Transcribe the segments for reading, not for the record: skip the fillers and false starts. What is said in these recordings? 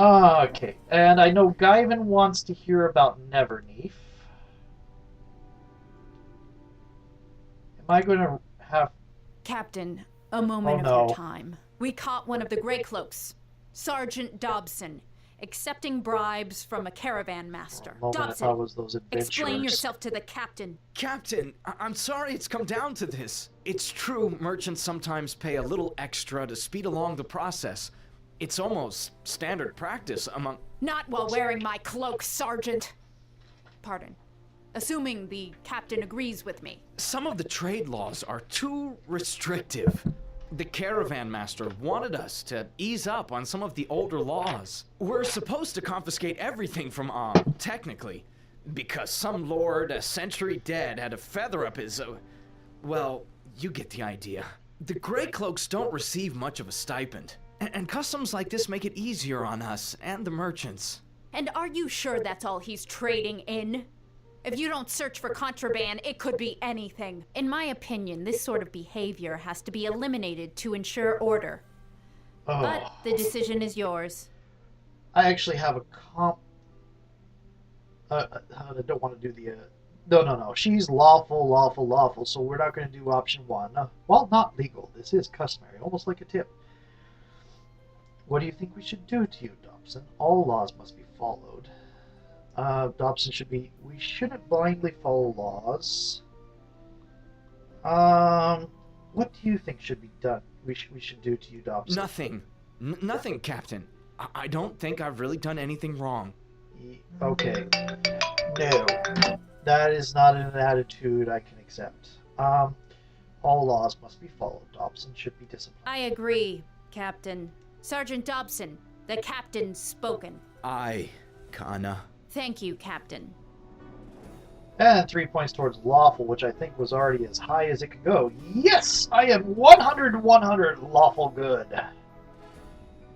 Okay, and I know Guyvan wants to hear about Neverneath. Am I going to have... Captain, a Oh moment of your no. time. We caught one of the Grey Cloaks, Sergeant Dobson, accepting bribes from a caravan For master. a moment I thought Dobson, it was those explain adventurers. yourself to the captain. Captain, I'm sorry it's come down to this. It's true, merchants sometimes pay a little extra to speed along the process. It's almost standard practice among... Not while wearing my cloak, Sergeant. Pardon. Assuming the captain agrees with me. Some of the trade laws are too restrictive. The caravan master wanted us to ease up on some of the older laws. We're supposed to confiscate everything from technically, because some lord a century dead had a feather up his... well, you get the idea. The Grey Cloaks don't receive much of a stipend, and customs like this make it easier on us and the merchants. And are you sure that's all he's trading in? If you don't search for contraband, it could be anything. In my opinion, this sort of behavior has to be eliminated to ensure order. Oh. But the decision is yours. I actually have a comp... I don't want to do the... No. She's lawful, so we're not going to do option one. Well, not legal. This is customary, almost like a tip. What do you think we should do to you, Dobson? All laws must be followed. Dobson should be... We shouldn't blindly follow laws. What do you think should be done? We should do to you, Dobson? Nothing. Nothing, Captain. I don't think I've really done anything wrong. Okay. No. That is not an attitude I can accept. All laws must be followed. Dobson should be disciplined. I agree, Captain. Sergeant Dobson, the captain's spoken. Aye, Kana. Thank you, Captain. And 3 points towards lawful, which I think was already as high as it could go. Yes! I am 100 lawful good. What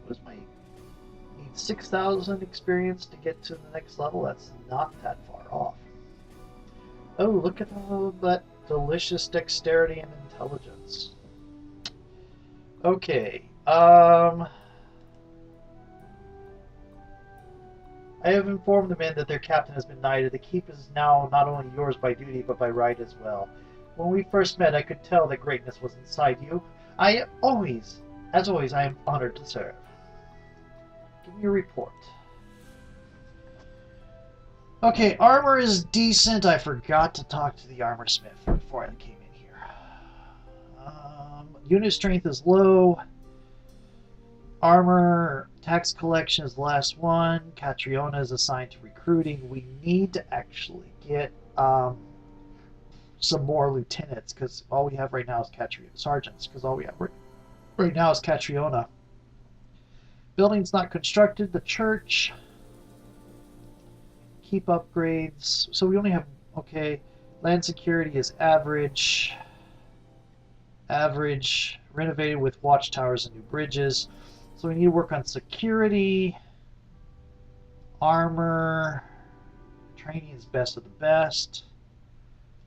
is my... Need 6,000 experience to get to the next level? That's not that far off. Oh, look at all that delicious dexterity and intelligence. Okay, I have informed the men that their captain has been knighted. The keep is now not only yours by duty, but by right as well. When we first met, I could tell that greatness was inside you. As always, I am honored to serve. Give me a report. Okay, armor is decent. I forgot to talk to the armor smith before I came in here. Unit strength is low. Armor, tax collection is the last one. Catriona is assigned to recruiting. We need to actually get some more lieutenants, because all we have right now is sergeants, because all we have right now is Catriona. Building's not constructed. The church. Keep upgrades. So we only have, okay, land security is average. Average. Renovated with watchtowers and new bridges. So we need to work on security, armor, training is best of the best.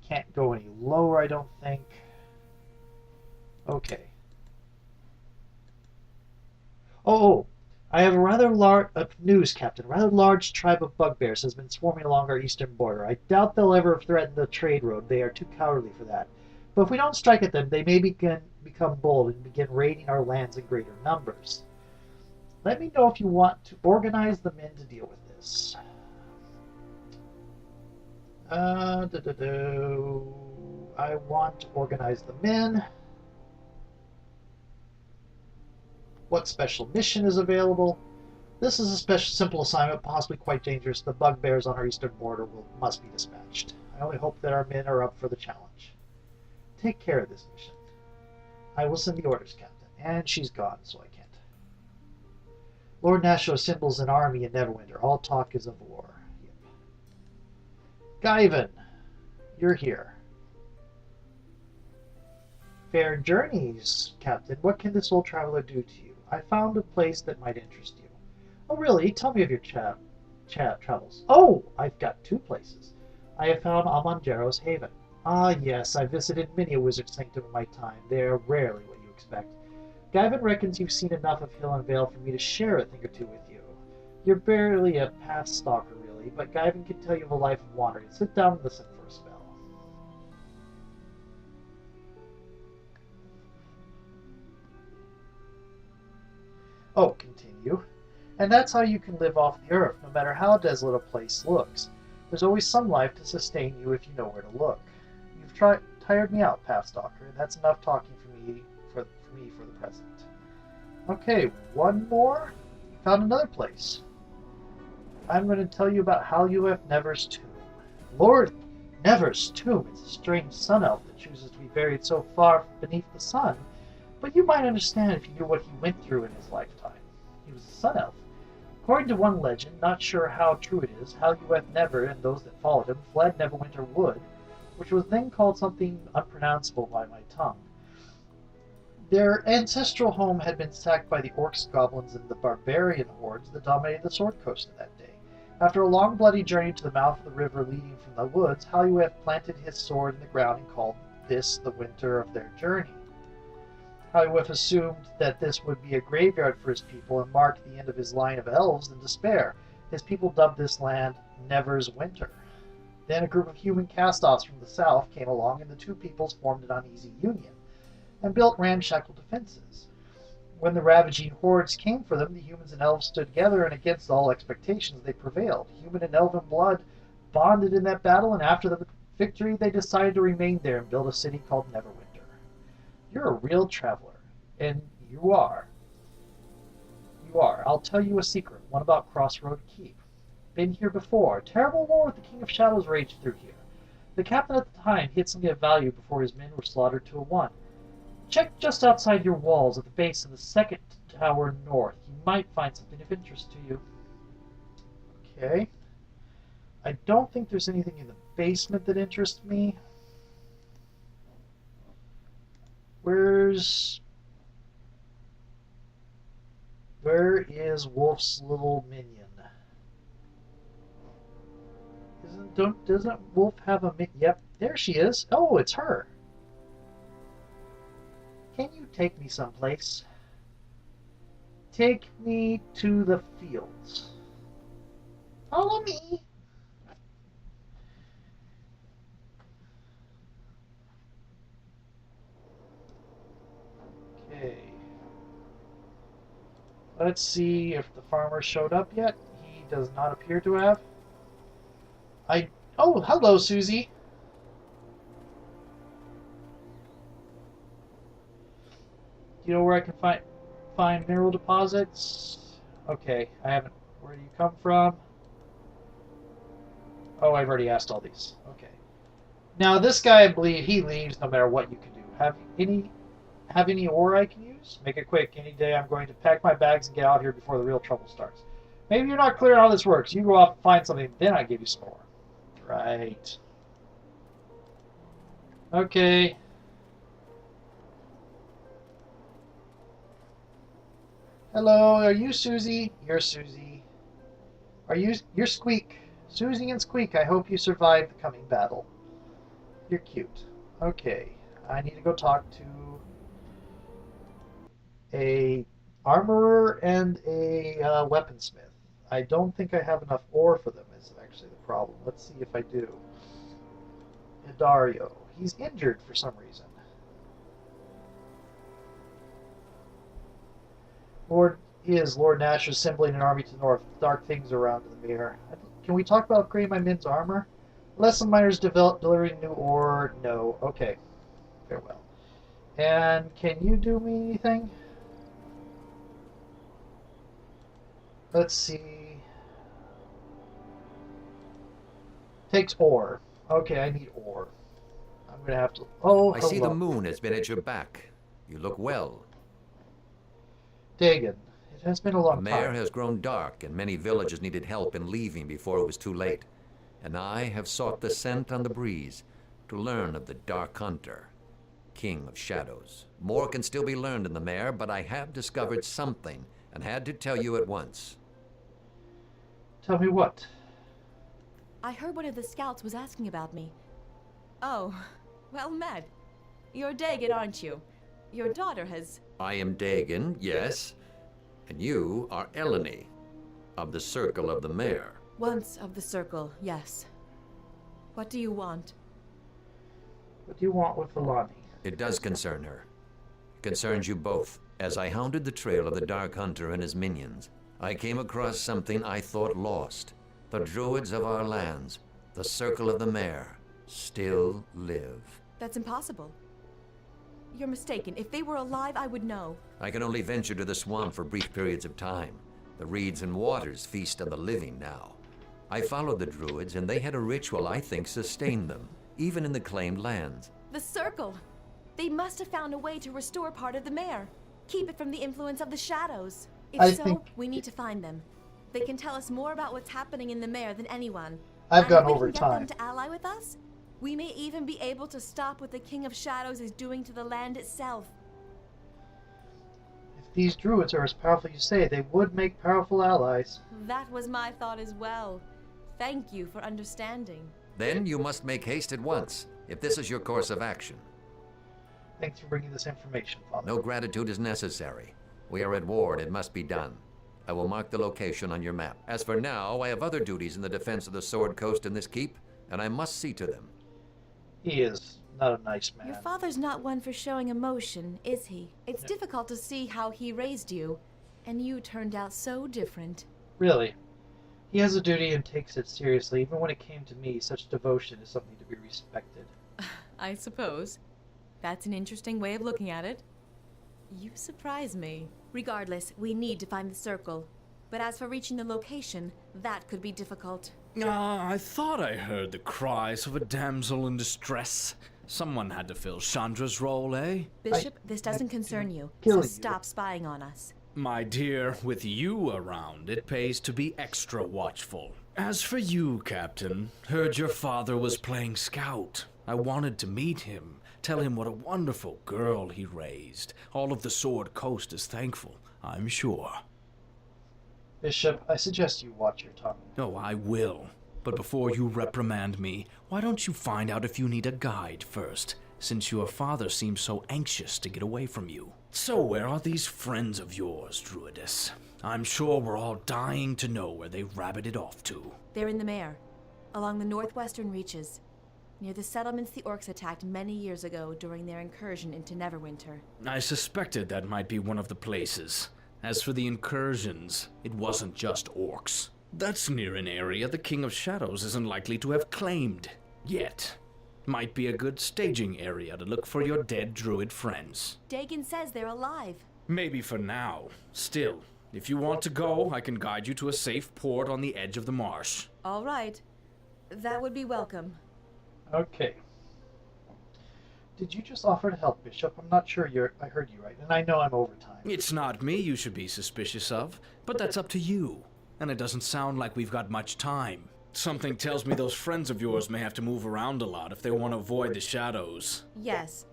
Can't go any lower, I don't think. Okay. Oh, I have a rather large news, Captain. A rather large tribe of bugbears has been swarming along our eastern border. I doubt they'll ever threaten the trade road. They are too cowardly for that. But if we don't strike at them, they may become bold and begin raiding our lands in greater numbers. Let me know if you want to organize the men to deal with this. I want to organize the men. What special mission is available? This is a simple assignment, possibly quite dangerous. The bugbears on our eastern border must be dispatched. I only hope that our men are up for the challenge. Take care of this mission. I will send the orders, Captain. And she's gone, so I can't. Lord Nasho assembles an army in Neverwinter. All talk is of war. Yep. Guyvan, you're here. Fair journeys, Captain. What can this old traveler do to you? I found a place that might interest you. Oh, really? Tell me of your travels. Oh, I've got 2 places. I have found Amanjero's haven. Ah, yes, I visited many a wizard sanctum in my time. They are rarely what you expect. Guyvan reckons you've seen enough of Hill and Vale for me to share a thing or two with you. You're barely a path stalker, really, but Guyven can tell you of a life of wandering. Sit down and listen for a spell. Oh, continue. And that's how you can live off the earth, no matter how desolate a place looks. There's always some life to sustain you if you know where to look. You've tired me out, Pathstalker, and that's enough talking for the present. Okay, one more. Found another place. I'm going to tell you about Halueth Never's tomb. Lord Never's tomb is a strange sun elf that chooses to be buried so far beneath the sun, but you might understand if you knew what he went through in his lifetime. He was a sun elf. According to one legend, not sure how true it is, Halueth Never and those that followed him fled Neverwinter Wood, which was then called something unpronounceable by my tongue. Their ancestral home had been sacked by the orcs, goblins, and the barbarian hordes that dominated the Sword Coast of that day. After a long bloody journey to the mouth of the river leading from the woods, Halueth planted his sword in the ground and called this the winter of their journey. Halueth assumed that this would be a graveyard for his people and mark the end of his line of elves in despair. His people dubbed this land Never's Winter. Then a group of human cast-offs from the south came along, and the two peoples formed an uneasy union and built ramshackle defenses. When the ravaging hordes came for them, the humans and elves stood together, and against all expectations they prevailed. Human and elven blood bonded in that battle, and after the victory they decided to remain there and build a city called Neverwinter. You're a real traveler, and you are. I'll tell you a secret, one about Crossroad Keep. Been here before. A terrible war with the King of Shadows raged through here. The captain at the time hid something of value before his men were slaughtered to a one. Check just outside your walls at the base of the second tower north. You might find something of interest to you. Okay. I don't think there's anything in the basement that interests me. Where is Wolf's little minion? Doesn't Wolf have a minion? Yep, there she is. Oh, it's her. Can you take me someplace? Take me to the fields. Follow me. Okay. Let's see if the farmer showed up yet. He does not appear to have. Oh, hello, Susie. Do you know where I can find mineral deposits? Okay, I haven't. Where do you come from? Oh, I've already asked all these. Okay. Now this guy, I believe, he leaves no matter what you can do. Have any ore I can use? Make it quick. Any day I'm going to pack my bags and get out here before the real trouble starts. Maybe you're not clear on how this works. You go off and find something, then I give you some more. Right. Okay. Hello, are you Susie? You're Susie. You're Squeak. Susie and Squeak, I hope you survive the coming battle. You're cute. Okay. I need to go talk to a armorer and a weaponsmith. I don't think I have enough ore for them is actually the problem. Let's see if I do. Hidario. He's injured for some reason. Lord Nash is assembling an army to the north. Dark things around in the mirror. Can we talk about upgrading my men's armor? Lesson miners delivering new ore. No. Okay. Farewell. And can you do me anything? Let's see. Takes ore. Okay, I need ore. I'm gonna have to. Oh, I see the moon has been at your back. You look well. Dagon. It has been a long time. The mare has grown dark, and many villagers needed help in leaving before it was too late. And I have sought the scent on the breeze to learn of the Dark Hunter, King of Shadows. More can still be learned in the mare, but I have discovered something and had to tell you at once. Tell me what? I heard one of the scouts was asking about me. Oh, well met. You're Dagon, aren't you? Your daughter has... I am Dagon, yes. And you are Eleni. Of the circle of the mare. Once of the circle, yes. What do you want? What do you want with Alani? It does concern her. It concerns you both. As I hounded the trail of the Dark Hunter and his minions, I came across something I thought lost. The druids of our lands, the circle of the mare, still live. That's impossible. You're mistaken. If they were alive, I would know. I can only venture to the swamp for brief periods of time. The reeds and waters feast on the living now. I followed the druids, and they had a ritual I think sustained them, even in the claimed lands. The circle! They must have found a way to restore part of the mare. Keep it from the influence of the shadows. If we need to find them. They can tell us more about what's happening in the mare than anyone. I've gone if over we can time. get them to ally with us, we may even be able to stop what the King of Shadows is doing to the land itself. If these druids are as powerful as you say, they would make powerful allies. That was my thought as well. Thank you for understanding. Then you must make haste at once, if this is your course of action. Thanks for bringing this information, Father. No gratitude is necessary. We are at war and it must be done. I will mark the location on your map. As for now, I have other duties in the defense of the Sword Coast and this keep, and I must see to them. He is not a nice man. Your father's not one for showing emotion, is he? It's difficult to see how he raised you, and you turned out so different. Really. He has a duty and takes it seriously. Even when it came to me, such devotion is something to be respected. I suppose. That's an interesting way of looking at it. You surprise me. Regardless, we need to find the circle. But as for reaching the location, that could be difficult. I thought I heard the cries of a damsel in distress. Someone had to fill Chandra's role, eh? Bishop, this doesn't concern you, kill so you. stop spying on us. My dear, with you around, it pays to be extra watchful. As for you, Captain, heard your father was playing scout. I wanted to meet him, tell him what a wonderful girl he raised. All of the Sword Coast is thankful, I'm sure. Bishop, I suggest you watch your tongue. Oh, I will. But before you reprimand me, why don't you find out if you need a guide first, since your father seems so anxious to get away from you? So where are these friends of yours, Druidess? I'm sure we're all dying to know where they rabbited off to. They're in the Mare, along the northwestern reaches, near the settlements the orcs attacked many years ago during their incursion into Neverwinter. I suspected that might be one of the places. As for the incursions, it wasn't just orcs. That's near an area the King of Shadows isn't likely to have claimed. Yet. Might be a good staging area to look for your dead druid friends. Dagon says they're alive. Maybe for now. Still, if you want to go, I can guide you to a safe port on the edge of the marsh. All right. That would be welcome. Okay. Did you just offer to help, Bishop? I'm not sure I heard you right, and I know I'm over time. It's not me you should be suspicious of, but that's up to you. And it doesn't sound like we've got much time. Something tells me those friends of yours may have to move around a lot if they want to avoid the shadows. Yes.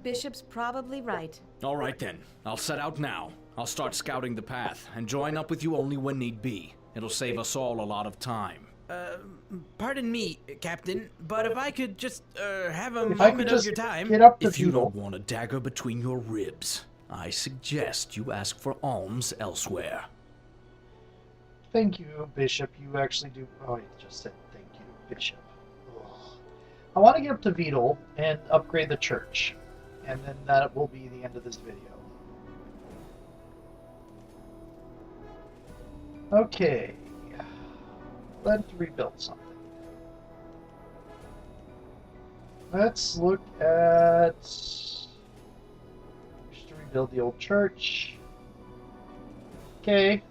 Bishop's probably right. All right then, I'll set out now. I'll start scouting the path, and join up with you only when need be. It'll save us all a lot of time. Pardon me, Captain, but if I could just, have a If I could moment of just your time. get up to If you Beetle. don't want a dagger between your ribs, I suggest you ask for alms elsewhere. Thank you, Bishop. You actually do. Oh, you just said thank you, Bishop. Ugh. I want to get up to Beetle and upgrade the church. And then that will be the end of this video. Okay. Let's rebuild something. Let's look at... Just to rebuild the old church. Okay.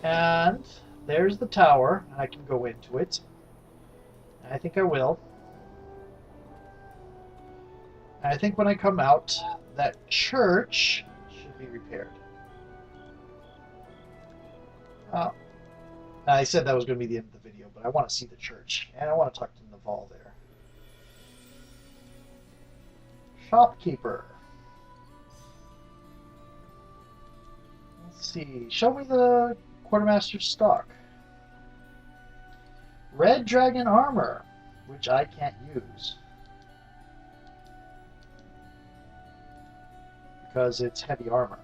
And there's the tower, and I can go into it. And I think I will. And I think when I come out, that church should be repaired. I said that was going to be the end of the video, but I want to see the church, and I want to talk to Naval there. Shopkeeper. Let's see. Show me the quartermaster's stock. Red dragon armor, which I can't use because it's heavy armor.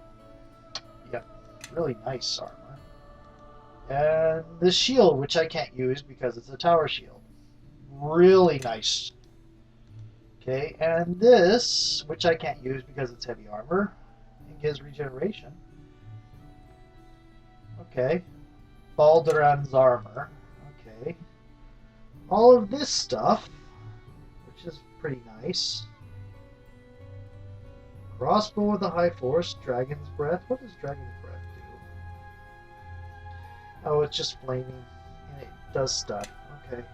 Yep, really nice armor. And the shield, which I can't use because it's a tower shield. Really nice. Okay, and this, which I can't use because it's heavy armor. It gives regeneration. Okay. Balderan's armor. Okay. All of this stuff, which is pretty nice. Crossbow with a high force, Dragon's Breath. What does Dragon's Breath do? Oh, it's just flaming, and it does stun. Okay.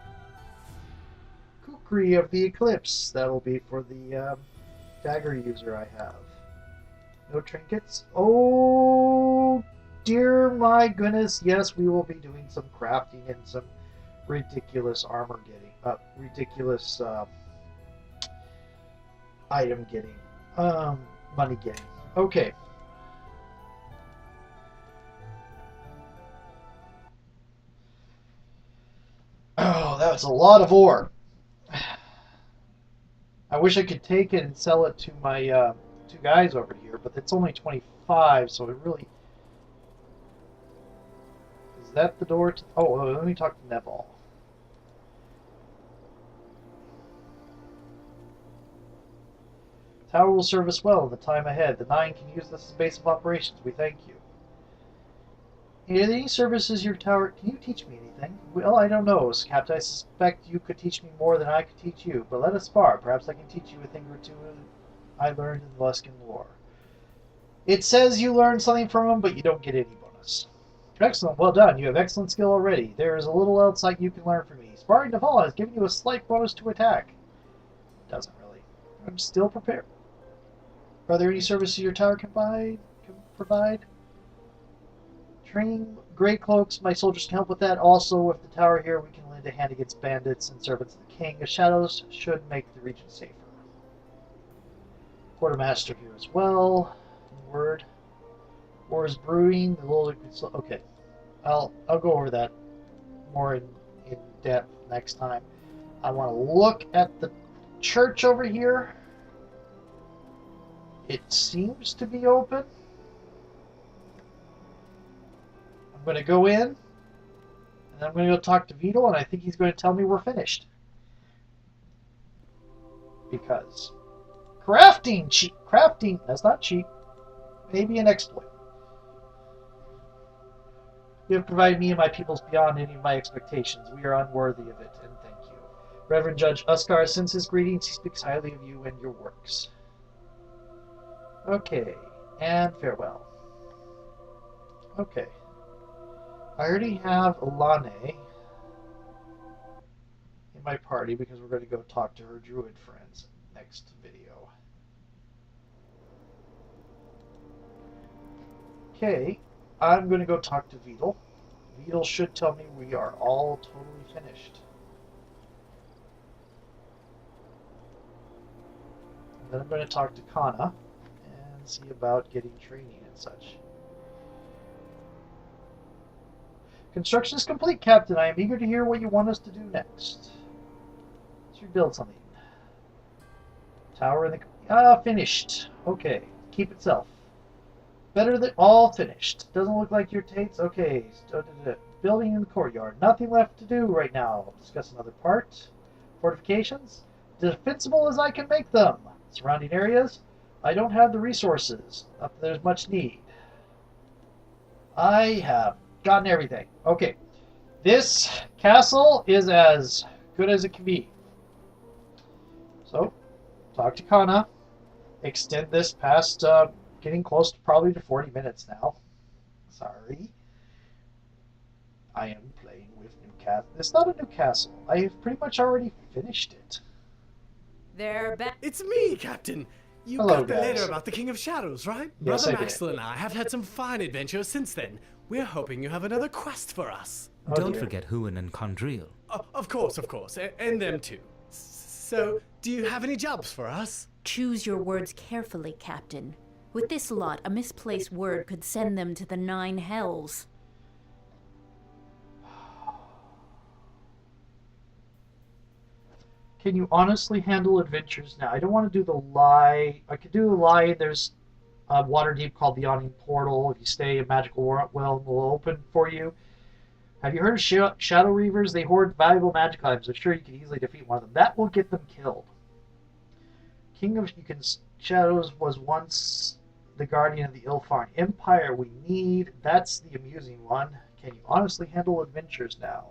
Kukri of the Eclipse. That'll be for the dagger user I have. No trinkets? Oh, dear my goodness. Yes, we will be doing some crafting and some ridiculous armor getting. Ridiculous item getting. Money getting. Okay. Oh, that was a lot of ore. I wish I could take it and sell it to my two guys over here, but it's only 25, so it really... Is that the door to... Oh, let me talk to Neville. Tower will serve us well in the time ahead. The 9 can use this as a base of operations. We thank you. Any services your tower... Can you teach me anything? Well, I don't know, Captain. I suspect you could teach me more than I could teach you. But let us spar. Perhaps I can teach you a thing or two I learned in the Luskan lore. It says you learn something from him, but you don't get any bonus. Excellent. Well done. You have excellent skill already. There is a little else you can learn from me. Sparring Naval has given you a slight bonus to attack. Doesn't really. I'm still prepared. Are there any services your tower can provide? Training Grey Cloaks, my soldiers can help with that. Also, with the tower here, we can lend a hand against bandits and servants of the King. The shadows should make the region safer. Quartermaster here as well. Word. War is brewing. The little... Okay. I'll go over that more in depth next time. I want to look at the church over here. It seems to be open. I'm going to go in, and I'm going to go talk to Vito, and I think he's going to tell me we're finished. Because crafting, that's not cheap. Maybe an exploit. You have provided me and my peoples beyond any of my expectations. We are unworthy of it, and thank you. Reverend Judge Uskar sends his greetings. He speaks highly of you and your works. Okay, and farewell. Okay. I already have Alane in my party because we're going to go talk to her druid friends next video. Okay, I'm going to go talk to Vidal. Vidal should tell me we are all totally finished. And then I'm going to talk to Kana and see about getting training and such. Construction is complete, Captain. I am eager to hear what you want us to do next. Let's rebuild something. Tower in the... finished. Okay. Keep itself. Better than all finished. Doesn't look like your tates. Okay. Building in the courtyard. Nothing left to do right now. Discuss another part. Fortifications. Defensible as I can make them. Surrounding areas. I don't have the resources. Not that there's much need. I have gotten everything. Okay. This castle is as good as it can be. So, talk to Kana. Extend this past, getting close to probably to 40 minutes now. Sorry. I am playing with new castle. It's not a new castle. I have pretty much already finished it. They're back. It's me, Captain. You Hello, got the guys. letter about the King of Shadows, right? Yes, Brother I did. Maxwell and I have had some fine adventures since then. We're hoping you have another quest for us. Oh, Don't dear. forget Huan and Condril. Of course, and them too. So, do you have any jobs for us? Choose your words carefully, Captain. With this lot, a misplaced word could send them to the 9 hells. Can you honestly handle adventures now? I don't want to do the lie. I could do the lie. Waterdeep called the Yawning Portal. If you stay, a magical well will open for you. Have you heard of Shadow Reavers? They hoard valuable magic items. I'm sure you can easily defeat one of them. That will get them killed. King of Shadows was once the guardian of the Ilfarn Empire. We need. That's the amusing one. Can you honestly handle adventures now?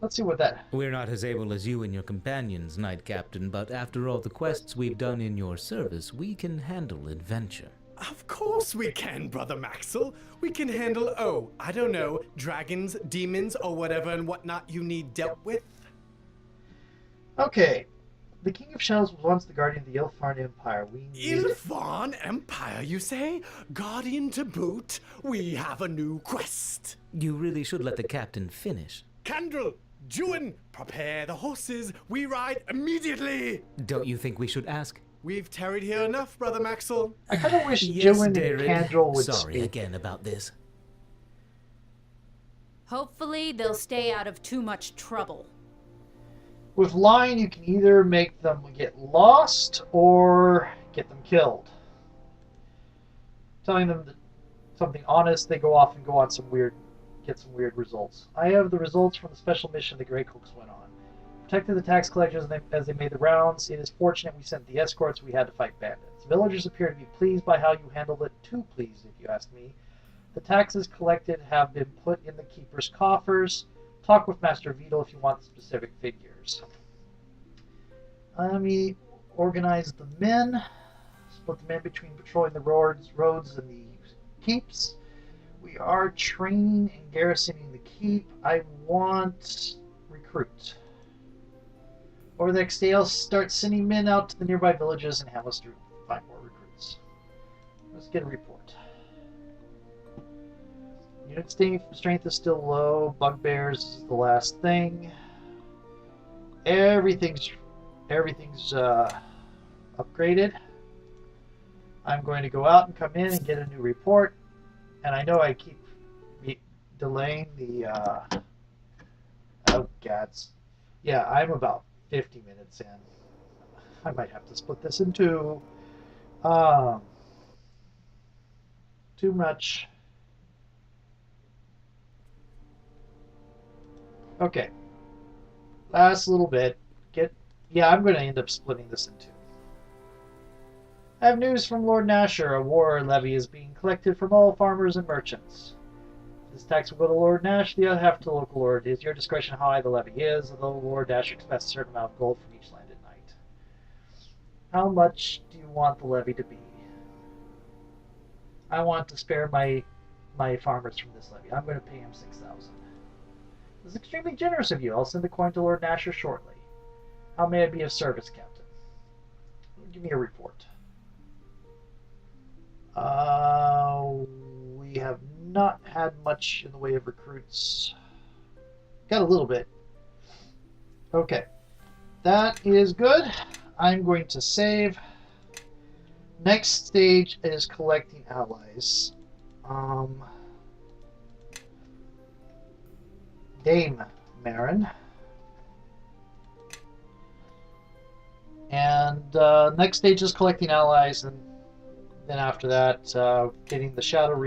Let's see what that... We're not as able as you and your companions, Knight Captain, but after all the quests we've done in your service, we can handle adventure. Of course we can, Brother Maxwell. We can handle, oh, I don't know, dragons, demons, or whatever and whatnot you need dealt with. Okay. The King of Shadows was once the guardian of the Ilfarn Empire. We need... Ilfarn Empire, you say? Guardian to boot? We have a new quest. You really should let the captain finish. Candle, Juan, prepare the horses. We ride immediately. Don't you think we should ask? We've tarried here enough, Brother Maxwell. I kind of wish Yes, Joan and Derek. Candrel would Sorry speak. again about this. Hopefully, they'll stay out of too much trouble. With lying, you can either make them get lost or get them killed. Telling them something honest, they go off and go on get some weird results. I have the results from the special mission the Grey Cloaks went on. Protected the tax collectors as they made the rounds. It is fortunate we sent the escorts. We had to fight bandits. Villagers appear to be pleased by how you handled it. Too pleased, if you ask me. The taxes collected have been put in the keeper's coffers. Talk with Master Vito if you want specific figures. Let me organize the men. Split the men between patrolling the roads and the keeps. We are training and garrisoning the keep. I want recruit. Over the next day, I'll start sending men out to the nearby villages and hamlets to find more recruits. Let's get a report. Unit strength is still low. Bugbears is the last thing. Everything's upgraded. I'm going to go out and come in and get a new report. And I know I keep delaying the... oh, gads. Yeah, I'm about 50 minutes in. I might have to split this in two. Too much. Okay. Last little bit. Yeah, I'm going to end up splitting this in two. I have news from Lord Nasher. A war levy is being collected from all farmers and merchants. This tax will go to Lord Nash, the other half to the local lord. It is your discretion how high the levy is, although Lord Nash expects a certain amount of gold from each landed knight. How much do you want the levy to be? I want to spare my farmers from this levy. I'm going to pay him 6,000. This is extremely generous of you. I'll send the coin to Lord Nasher shortly. How may I be of service, Captain? Give me a report. We have not had much in the way of recruits. Got a little bit. Okay. That is good. I'm going to save. Next stage is collecting allies. Dame Meren. And next stage is collecting allies, and then after that, getting the Shadow Reavers.